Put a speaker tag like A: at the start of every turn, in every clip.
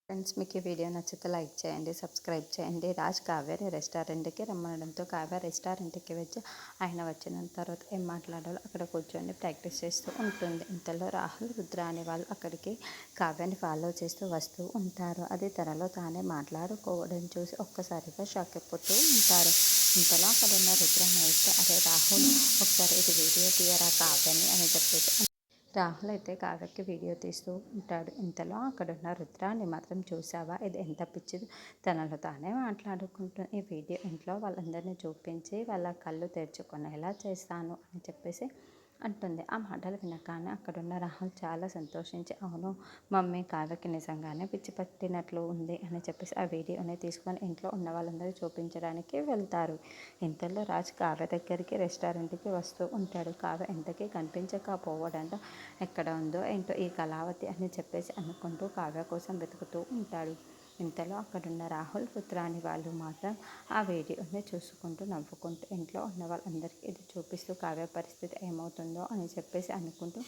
A: Friends, మీకు ఈ video నచ్చితే లైక్ చేయండి, సబ్స్క్రైబ్ చేయండి. రాజ్ కావ్యని రెస్టారెంట్కి రమ్మనడంతో కావ్య రెస్టారెంట్కి వచ్చి ఆయన వచ్చిన తర్వాత ఏం మాట్లాడాలో అక్కడ కూర్చొని ప్రాక్టీస్ చేస్తూ ఉంటుంది. ఇంతలో రాహుల్, రుద్ర అనే వాళ్ళు అక్కడికి కావ్యని ఫాలో చేస్తూ వస్తూ ఉంటారు. అది తనలో తానే మాట్లాడుకోవడం చూసి ఒక్కసారిగా షాక్ అయిపోతూ ఉంటారు. ఇంతలో అక్కడ ఉన్న రుద్రని అయితే, అరే రాహుల్, ఒకసారి ఇది వీడియో తీయరా కావ్యని అని చెప్పేసి రాహుల్ అయితే కావ్యకి వీడియో తీస్తూ ఉంటాడు. ఇంతలో అక్కడున్న రుద్రాన్ని మాత్రం, చూసావా ఇది ఎంత పిచ్చిది, తనలో తానే మాట్లాడుకుంటుంది. ఈ వీడియో ఇంట్లో వాళ్ళందరినీ చూపించి వాళ్ళ కళ్ళు తెరుచుకునేలా చేస్తాను అని చెప్పేసి అంటుంది. ఆ మాటలు వినగానే అక్కడున్న రాహుల్ చాలా సంతోషించి, అవును మమ్మీ, కావ్యకి నిజంగానే పిచ్చి పట్టినట్లు ఉంది అని చెప్పేసి ఆ వీడియోని తీసుకొని ఇంట్లో ఉన్న వాళ్ళందరూ చూపించడానికి వెళ్తారు. ఇంతలో రాజ్ కావ్య దగ్గరికి రెస్టారెంట్కి వస్తూ ఉంటాడు. కావ్య ఇంతకీ కనిపించకపోవడంతో ఎక్కడ ఉందో ఏంటో ఈ కళావతి అని చెప్పేసి అనుకుంటూ కావ్య కోసం వెతుకుతూ ఉంటాడు. ఇంతలో అక్కడున్న రాహుల్, రుద్రాని వాళ్ళు మాత్రం ఆ వీడియోని చూసుకుంటూ నవ్వుకుంటూ ఇంట్లో ఉన్న వాళ్ళందరికీ ఇది చూపిస్తూ కావ్య పరిస్థితి ఏమవుతుందో అని చెప్పేసి అనుకుంటూ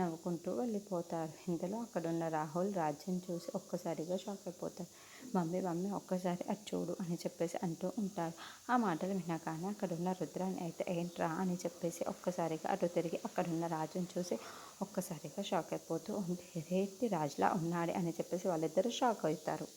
A: నవ్వుకుంటూ వెళ్ళిపోతారు. ఇంతలో అక్కడున్న రాహుల్ రాజ్యం చూసి ఒక్కసారిగా షాక్ అయిపోతారు. మమ్మీ మమ్మీ, ఒక్కసారి అటు చూడు అని చెప్పేసి అంటూ ఉంటారు. ఆ మాటలు వినగానే అక్కడున్న రుద్రాని అయితే, ఏంట్రా అని చెప్పేసి ఒక్కసారిగా అటు తిరిగి అక్కడున్న రాజుని చూసి ఒక్కసారిగా షాక్ అయిపోతూ ఉంటే, ఇదేంటి రాజులా ఉన్నాడే అని చెప్పేసి వాళ్ళిద్దరూ షాక్ అవుతారు.